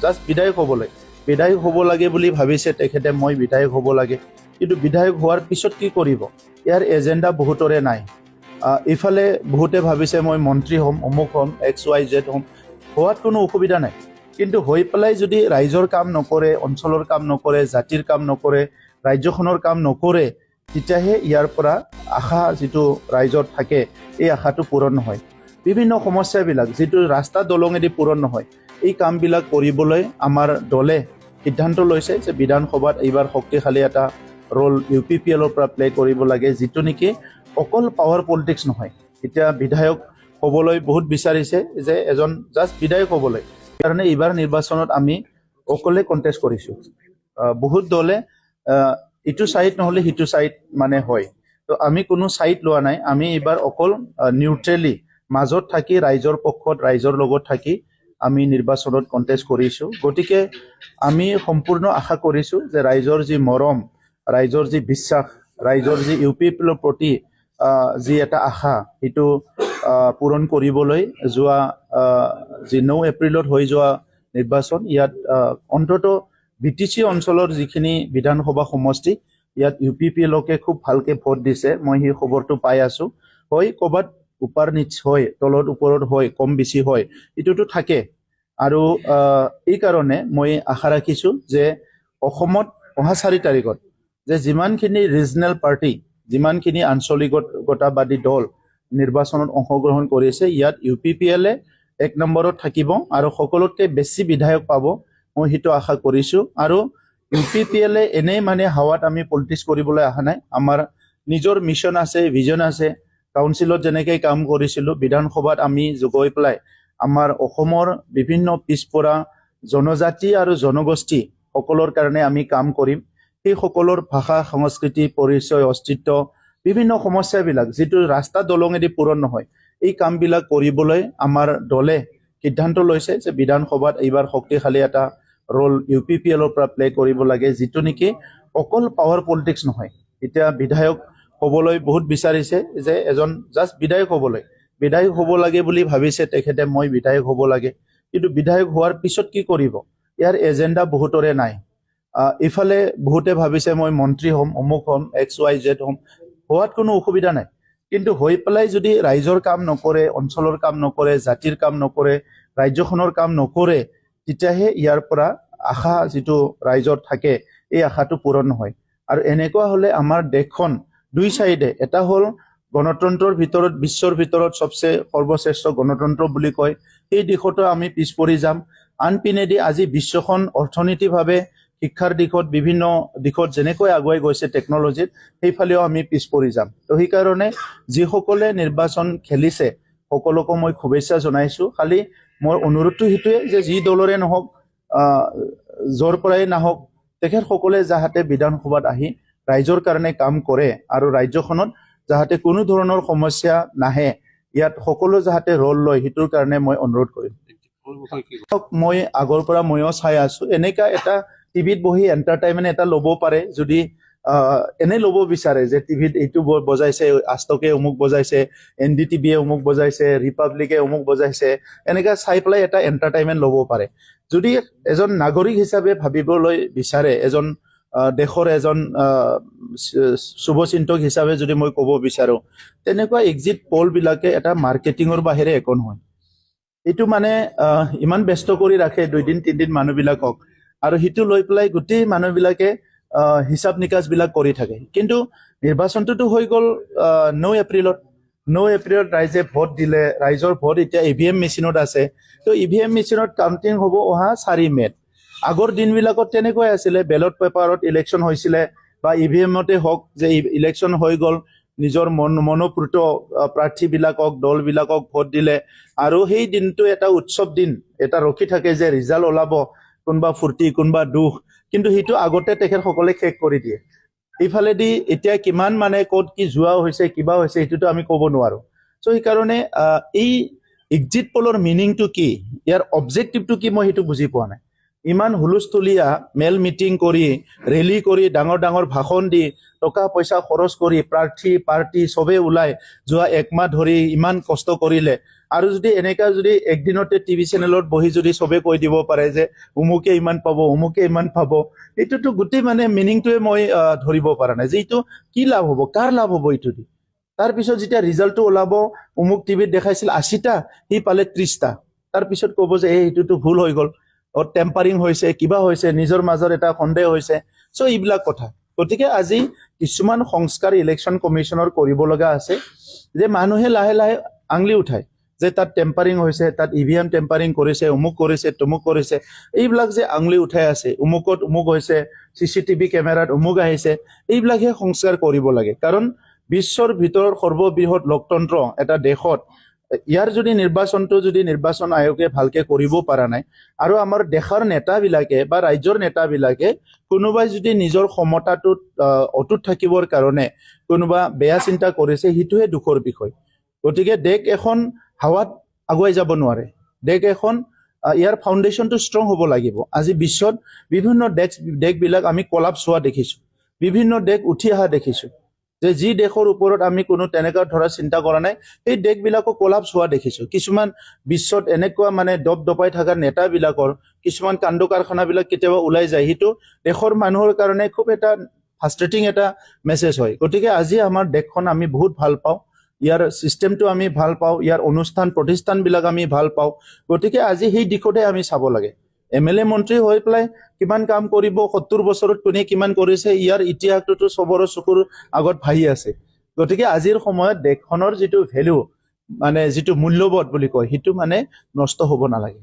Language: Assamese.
জাষ্ট বিধায়ক হ'ব লাগে বুলি ভাবিছে তেখেতে মই বিধায়ক হ'ব লাগে, কিন্তু বিধায়ক হোৱাৰ পিছত কি কৰিব ইয়াৰ এজেণ্ডা বহুতৰে নাই। ইফালে বহুতে ভাবিছে মই মন্ত্ৰী হ'ম, অমুক হ'ম, XYZ হ'ম, হোৱাত কোনো অসুবিধা নাই, কিন্তু হৈ পেলাই যদি ৰাইজৰ কাম নকৰে, অঞ্চলৰ কাম নকৰে, জাতিৰ কাম নকৰে, ৰাজ্যখনৰ কাম নকৰে, তেতিয়াহে ইয়াৰ পৰা আশা যিটো ৰাইজৰ থাকে এই আশাটো পূৰণ নহয়। বিভিন্ন সমস্যাবিলাক যিটো ৰাস্তা দলঙেদি পূৰণ নহয়, এই কামবিলাক কৰিবলৈ আমাৰ দলে সিদ্ধান্ত লৈছে যে বিধানসভাত এইবাৰ শক্তিশালী এটা ৰোল UPPLৰ পৰা প্লে কৰিব লাগে, যিটো নেকি অকল পাৱাৰ পলিটিক্স নহয়। এতিয়া বিধায়ক হ'বলৈ বহুত বিচাৰিছে যে এজন জাষ্ট বিধায়ক হ'বলৈ, সেইকাৰণে এইবাৰ নিৰ্বাচনত আমি অকলে কণ্টেষ্ট কৰিছোঁ। বহুত দলে ইটো ছাইড নহ'লে সিটো ছাইড মানে হয়, তো আমি কোনো ছাইড লোৱা নাই। আমি এইবাৰ অকল নিউট্ৰেলি মাজত থাকি ৰাইজৰ পক্ষত, ৰাইজৰ লগত থাকি আমি নিৰ্বাচনত কণ্টেষ্ট কৰিছোঁ। গতিকে আমি সম্পূৰ্ণ আশা কৰিছোঁ যে ৰাইজৰ যি মৰম, ৰাইজৰ যি বিশ্বাস, ৰাইজৰ যি UPPLৰ প্ৰতি যি এটা আশা, সেইটো পূৰণ কৰিবলৈ যোৱা যি 9 এপ্ৰিলত হৈ যোৱা নিৰ্বাচন, ইয়াত অন্ততঃ BTC অঞ্চলৰ যিখিনি বিধানসভা সমষ্টি, ইয়াত UPPLকে খুব ভালকৈ ভোট দিছে, মই সেই খবৰটো পাই আছোঁ। হয়, ক'ৰবাত ওপৰ নিচ হয়, তলত ওপৰত হয়, কম বেছি হয়, এইটোতো থাকে। আৰু এই কাৰণে মই আশা ৰাখিছোঁ যে অসমত অহা 4 তাৰিখত যে যিমানখিনি ৰিজনেল পাৰ্টি, যিমানখিনি আঞ্চলিকতাবাদী দল নিৰ্বাচনত অংশগ্ৰহণ কৰিছে, ইয়াত UPPLে 1 নম্বৰত থাকিব আৰু সকলোতকৈ বেছি বিধায়ক পাব, মই সেইটো আশা কৰিছোঁ। আৰু UPPLে এনেই মানে হাৱাত আমি পলিটিক্স কৰিবলৈ অহা নাই। আমাৰ নিজৰ মিছন আছে, ভিজন আছে। কাউন্সিলত যেনেকৈ কাম কৰিছিলোঁ, বিধানসভাত আমি গৈ পেলাই আমাৰ অসমৰ বিভিন্ন পিছপৰা জনজাতি আৰু জনগোষ্ঠী সকলৰ কাৰণে আমি কাম কৰিম। সেই সকলৰ ভাষা, সংস্কৃতি, পৰিচয়, অস্তিত্ব, বিভিন্ন সমস্যাবিলাক যিটো ৰাস্তা দলঙেদি পূৰণ নহয়, এই কামবিলাক কৰিবলৈ আমাৰ দলে সিদ্ধান্ত লৈছে যে বিধানসভাত এইবাৰ শক্তিশালী এটা ৰোল UPPLৰ পৰা প্লে কৰিব লাগে, যিটো নেকি অকল পাৱাৰ পলিটিক্স নহয়। এতিয়া বিধায়ক হ'বলৈ বহুত বিচাৰিছে যে এজন জাষ্ট বিধায়ক হ'ব লাগে বুলি ভাবিছে তেখেতে মই বিধায়ক হ'ব লাগে, কিন্তু বিধায়ক হোৱাৰ পিছত কি কৰিব ইয়াৰ এজেণ্ডা বহুতৰে নাই। ইফালে বহুতে ভাবিছে মই মন্ত্ৰী হ'ম, অমুক হ'ম, XYZ হ'ম, হোৱাত কোনো অসুবিধা নাই, কিন্তু হৈ পেলাই যদি ৰাইজৰ কাম নকৰে, অঞ্চলৰ কাম নকৰে, জাতিৰ কাম নকৰে, ৰাজ্যখনৰ কাম নকৰে, তেতিয়াহে ইয়াৰ পৰা আশা যিটো ৰাইজৰ থাকে এই আশাটো পূৰণ নহয়। আৰু এনেকুৱা হ'লে আমাৰ দেশখন দুই চাইডে, এটা হ'ল গণতন্ত্ৰৰ ভিতৰত, বিশ্বৰ ভিতৰত সবচে সৰ্বশ্ৰেষ্ঠ গণতন্ত্ৰ বুলি কয়, সেই দিশতো আমি পিছ পৰি যাম। আনপিনেদি আজি বিশ্বখন অৰ্থনীতিভাৱে, শিক্ষাৰ দিশত, বিভিন্ন দিশত যেনেকৈ আগুৱাই গৈছে টেকনলজিত, সেইফালেও আমি পিছ পৰি যাম। তো সেইকাৰণে যিসকলে নিৰ্বাচন খেলিছে সকলোকে মই শুভেচ্ছা জনাইছোঁ। খালি মোৰ অনুৰোধটো সেইটোৱে যে যি দলৰে নহওক, য'ৰ পৰাই নাহক, তেখেতসকলে যাতে বিধানসভাত আহি ৰাইজৰ কাৰণে কাম কৰে আৰু ৰাজ্যখনত যাতে কোনো ধৰণৰ সমস্যা নাহে, ইয়াত সকলো যাতে ৰোল লয়, সেইটোৰ কাৰণে মই অনুৰোধ কৰিম। মই আগৰ পৰা ময়ো চাই আছোঁ, এনেকা এটা টিভিত বহি এণ্টাৰটেইনমেণ্ট এটা ল'ব পাৰে যদি এনেই ল'ব বিচাৰে যে টিভিত এইটো বজাইছে, আজতকে অমুক বজাইছে, NDTVয়ে অমুক বজাইছে, ৰিপাব্লিকে অমুক বজাইছে, এনেকৈ চাই পেলাই এটা এণ্টাৰটেইনমেণ্ট ল'ব পাৰে। যদি এজন নাগৰিক হিচাপে ভাবিবলৈ বিচাৰে, এজন দেশৰ এজন শুভচিন্তক হিচাপে যদি মই ক'ব বিচাৰোঁ, তেনেকুৱা এক্সিট পলবিলাকে এটা মাৰ্কেটিঙৰ বাহিৰে একো নহয়। এইটো মানে ইমান ব্যস্ত কৰি ৰাখে 2 দিন 3 দিন মানুহবিলাকক, আৰু সেইটো লৈ পেলাই গোটেই মানুহবিলাকে হিচাপ নিকাচবিলাক কৰি থাকে। কিন্তু নিৰ্বাচনটোতো হৈ গ'ল 9 এপ্ৰিলত। 9 এপ্ৰিলত ৰাইজে ভোট দিলে, ৰাইজৰ ভোট এতিয়া EVM মেচিনত আছে। তো EVM মেচিনত কাউণ্টিং হ'ব অহা 4 মে'ত। আগৰ দিনবিলাকত তেনেকৈ আছিলে, বেলট পেপাৰত ইলেকশ্যন হৈছিলে বা EVMতে হওক যে ইলেকশ্যন হৈ গ'ল, নিজৰ মনোপ্ৰীত প্ৰাৰ্থীবিলাকক, দলবিলাকক ভোট দিলে, আৰু সেই দিনটো এটা উৎসৱ দিন, এটা ৰখি থাকে যে ৰিজাল্ট ওলাব, কোনোবা ফূৰ্তি, কোনোবা দুখ, কিন্তু সেইটো আগতে তেখেতসকলে শেষ কৰি দিয়ে। এইফালেদি এতিয়া কিমান মানে ক'ত কি যোৱা হৈছে, কিবা হৈছে, সেইটোতো আমি ক'ব নোৱাৰোঁ। চ' সেইকাৰণে এই এক্সিট পলৰ মিনিংটো কি, ইয়াৰ অবজেক্টিভটো কি, মই সেইটো বুজি পোৱা নাই। ইমান হুলস্থুলীয়া মেল মিটিং কৰি ৰেলী কৰি ডাঙৰ ডাঙৰ ভাষণ দি টকা পইচা খৰচ কৰি প্ৰাৰ্থী পাৰ্টি চবে ওলাই যোৱা একমাহ ধৰি ইমান কষ্ট কৰিলে আৰু যদি এনেকা যদি একদিনতে টিভি চেনেলত বহি যদি চবে কৈ দিব পাৰে যে উমুকে ইমান পাব এইটোতো গোটেই মানে মিনিংটোৱে মই ধৰিব পৰা নাই যে এইটো কি লাভ হ'ব কাৰ লাভ হ'ব এইটো দি তাৰপিছত যেতিয়া ৰিজাল্টটো ওলাব উমুক টিভিত দেখাইছিল 80টা সি পালে 30টা তাৰপিছত ক'ব যে এইটোতো ভুল হৈ গ'ল টেম্পাৰিং হৈছে কিবা হৈছে নিজৰ মাজত এটা সন্দেহ হৈছে চ' এইবিলাক কথা গতিকে আজি কিছুমান সংস্কাৰ ইলেকশ্যন কমিশ্যনৰ কৰিব লগা আছে যে মানুহে লাহে লাহে আঙুলি উঠায় যে তাত টেম্পাৰিং হৈছে তাত ইভিএম টেম্পাৰিং কৰিছে অমুক কৰিছে তমুক কৰিছে এইবিলাক যে আঙুলি উঠাই আছে অমুকত অমুক হৈছে চিচিটিভি কেমেৰাত অমুক আহিছে এইবিলাকহে সংস্কাৰ কৰিব লাগে কাৰণ বিশ্বৰ ভিতৰত সৰ্ববৃহৎ লোকতন্ত্ৰ এটা দেশত ইয়াৰ যদি নিৰ্বাচন আয়োগে ভালকে কৰিব পৰা নাই আৰু আমাৰ দেশৰ নেতাবিলাকে বা ৰাজ্যৰ নেতাবিলাকে কোনোবাই যদি নিজৰ ক্ষমতাটোত অটুট থাকিবৰ কাৰণে কোনোবা বেয়া চিন্তা কৰিছে সেইটোহে দুখৰ বিষয় গতিকে দেশ এখন হাৱাত আগুৱাই যাব নোৱাৰে দেশ এখন ইয়াৰ ফাউণ্ডেশ্যনটো ষ্ট্ৰং হ'ব লাগিব আজি বিশ্বত বিভিন্ন দেশবিলাক আমি কলাপছ হোৱা দেখিছো বিভিন্ন দেশ উঠি অহা দেখিছো যে যি দেশৰ ওপৰত আমি কোনো তেনেকুৱা ধৰা চিন্তা কৰা নাই সেই দেশবিলাকো কলাপছ হোৱা দেখিছো কিছুমান বিশ্বত এনেকুৱা মানে দপাই থকা নেতাবিলাকৰ কিছুমান কাণ্ড কাৰখানাবিলাক কেতিয়াবা ওলাই যায় সেইটো দেশৰ মানুহৰ কাৰণে খুব এটা ফ্ৰাষ্ট্ৰেটিং এটা মেছেজ হয় গতিকে আজি আমাৰ দেশখন আমি বহুত ভাল পাওঁ ইয়াৰ চিষ্টেমটো আমি ভাল পাওঁ ইয়াৰ অনুষ্ঠান প্ৰতিষ্ঠানবিলাক আমি ভাল পাওঁ গতিকে আজি সেই দিশতে আমি চাব লাগে এমএলএ মন্ত্ৰী হৈ পেলাই কিমান কাম কৰিব 70 বছৰত কোনে কিমান কৰিছে ইয়াৰ ইতিহাসটোতো চবৰে চকুৰ আগত ভাহি আছে গতিকে আজিৰ সময়ত দেশখনৰ যিটো ভেলু মানে যিটো মূল্যবোধ বুলি কয় সেইটো মানে নষ্ট হ'ব নালাগে